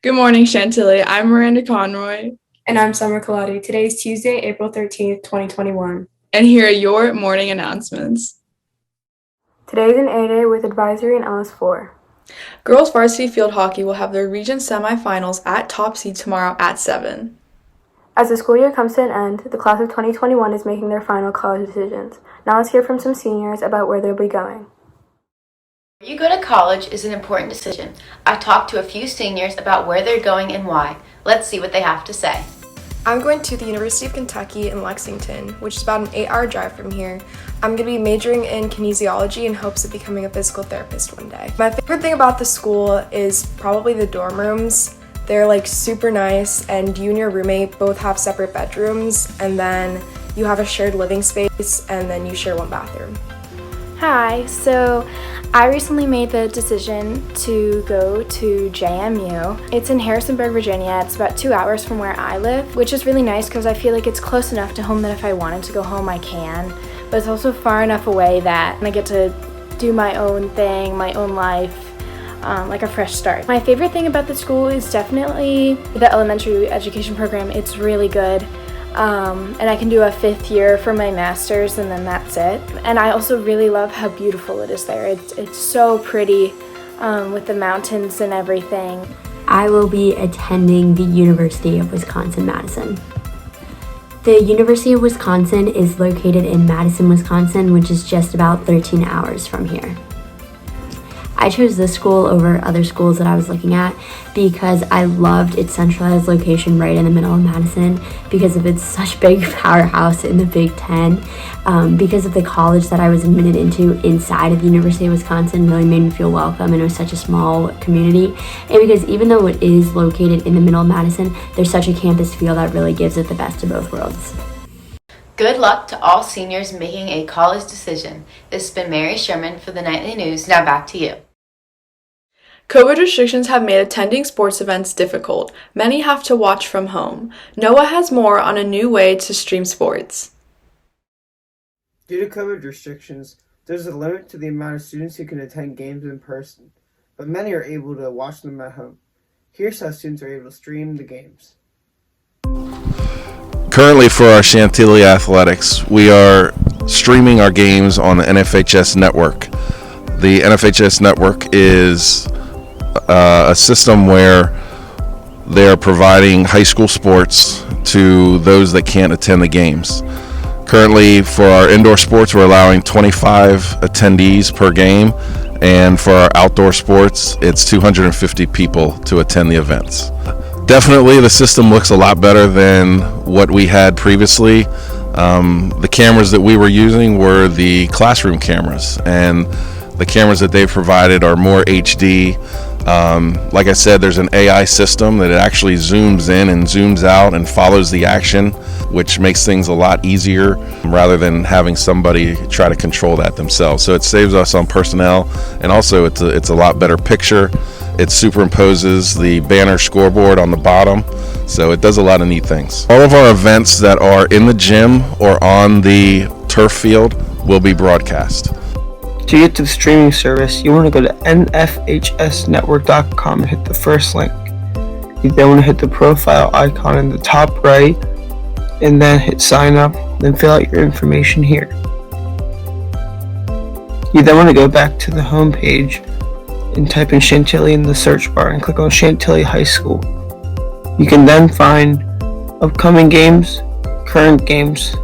Good morning, Chantilly. I'm Miranda Conroy, And I'm Summer Colati. Today is Tuesday, April 13th, 2021. and here are your morning announcements. Today is an A Day with advisory in LS4. Girls varsity field hockey will have their region semifinals at Top Seed tomorrow at 7. As the school year comes to an end, the class of 2021 is making their final college decisions. Now let's hear from some seniors about where they'll be going. Where you go to college is an important decision. I talked to a few seniors about where they're going and why. Let's see what they have to say. I'm going to the University of Kentucky in Lexington, which is about an 8-hour drive from here. I'm going to be majoring in kinesiology in hopes of becoming a physical therapist one day. My favorite thing about the school is probably the dorm rooms. They're super nice, and you and your roommate both have separate bedrooms, and then you have a shared living space, and then you share one bathroom. Hi, so I recently made the decision to go to JMU. It's in Harrisonburg, Virginia. It's about 2 hours from where I live, which is really nice because I feel like it's close enough to home that if I wanted to go home, I can. But it's also far enough away that I get to do my own thing, my own life, like a fresh start. My favorite thing about the school is definitely the elementary education program. It's really good. And I can do a 5th year for my master's, and then that's it. And I also really love how beautiful it is there. It's so pretty with the mountains and everything. I will be attending the University of Wisconsin-Madison. The University of Wisconsin is located in Madison, Wisconsin, which is just about 13 hours from here. I chose this school over other schools that I was looking at because I loved its centralized location right in the middle of Madison, because of its such big powerhouse in the Big Ten, because of the college that I was admitted into inside of the University of Wisconsin really made me feel welcome, and it was such a small community, and because even though it is located in the middle of Madison, there's such a campus feel that really gives it the best of both worlds. Good luck to all seniors making a college decision. This has been Mary Sherman for the Nightly News. Now back to you. COVID restrictions have made attending sports events difficult. Many have to watch from home. Noah has more on a new way to stream sports. Due to COVID restrictions, there's a limit to the amount of students who can attend games in person, but many are able to watch them at home. Here's how students are able to stream the games. Currently, for our Chantilly athletics, we are streaming our games on the NFHS network. The NFHS network is a system where they're providing high school sports to those that can't attend the games. Currently, for our indoor sports, we're allowing 25 attendees per game, and for our outdoor sports, it's 250 people to attend the events. Definitely, the system looks a lot better than what we had previously. The cameras that we were using were the classroom cameras, and the cameras that they've provided are more HD. Like I said, there's an AI system that it actually zooms in and zooms out and follows the action, which makes things a lot easier rather than having somebody try to control that themselves. So it saves us on personnel, and also it's a lot better picture. It superimposes the banner scoreboard on the bottom, so it does a lot of neat things. All of our events that are in the gym or on the turf field will be broadcast. To get to the streaming service, you want to go to nfhsnetwork.com and hit the first link. You then want to hit the profile icon in the top right, and then hit sign up, then fill out your information here. You then want to go back to the home page and type in Chantilly in the search bar and click on Chantilly High School. You can then find upcoming games, current games,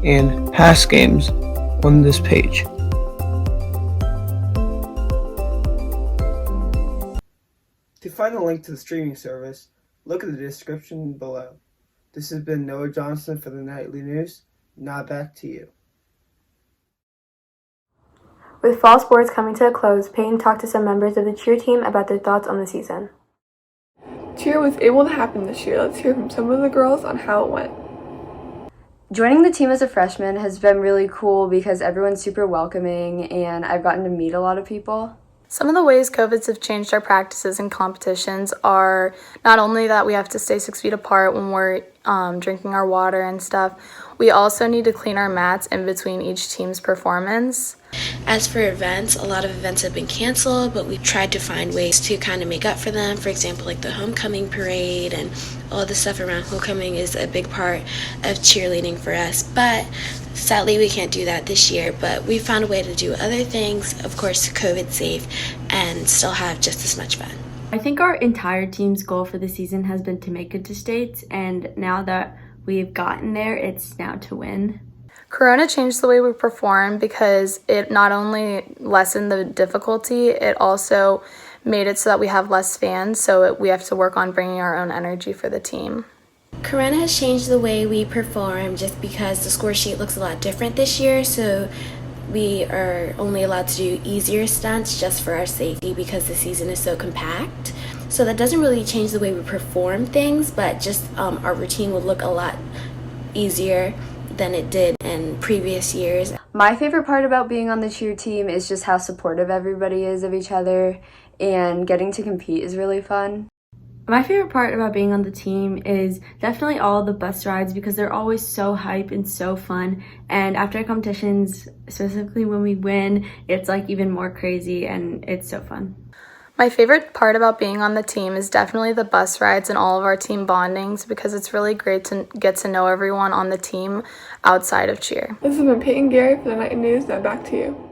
and past games on this page. To find the link to the streaming service, look at the description below. This has been Noah Johnson for the Nightly News. Now back to you. With fall sports coming to a close, Peyton talked to some members of the cheer team about their thoughts on the season. Cheer was able to happen this year. Let's hear from some of the girls on how it went. Joining the team as a freshman has been really cool because everyone's super welcoming and I've gotten to meet a lot of people. Some of the ways COVIDs have changed our practices and competitions are not only that we have to stay 6 feet apart when we're drinking our water and stuff, we also need to clean our mats in between each team's performance. As for events, a lot of events have been canceled, but we've tried to find ways to kind of make up for them. For example, like the homecoming parade and all the stuff around homecoming is a big part of cheerleading for us. But sadly, we can't do that this year, but we found a way to do other things, of course, COVID safe, and still have just as much fun. I think our entire team's goal for the season has been to make it to states, and now that we've gotten there, it's now to win. Corona changed the way we perform because it not only lessened the difficulty, it also made it so that we have less fans, so we have to work on bringing our own energy for the team. Corona has changed the way we perform just because the score sheet looks a lot different this year, so we are only allowed to do easier stunts just for our safety because the season is so compact. So that doesn't really change the way we perform things, but just our routine will look a lot easier than it did in previous years. My favorite part about being on the cheer team is just how supportive everybody is of each other, and getting to compete is really fun. My favorite part about being on the team is definitely all the bus rides because they're always so hype and so fun. And after competitions, specifically when we win, it's like even more crazy and it's so fun. My favorite part about being on the team is definitely the bus rides and all of our team bondings because it's really great to get to know everyone on the team outside of cheer. This has been Peyton Gary for the Night News. Now back to you.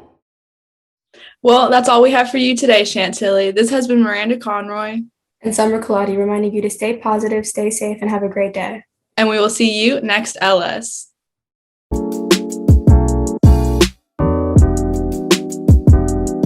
Well, that's all we have for you today, Chantilly. This has been Miranda Conroy. And Summer Colati reminding you to stay positive, stay safe, and have a great day. And we will see you next LS.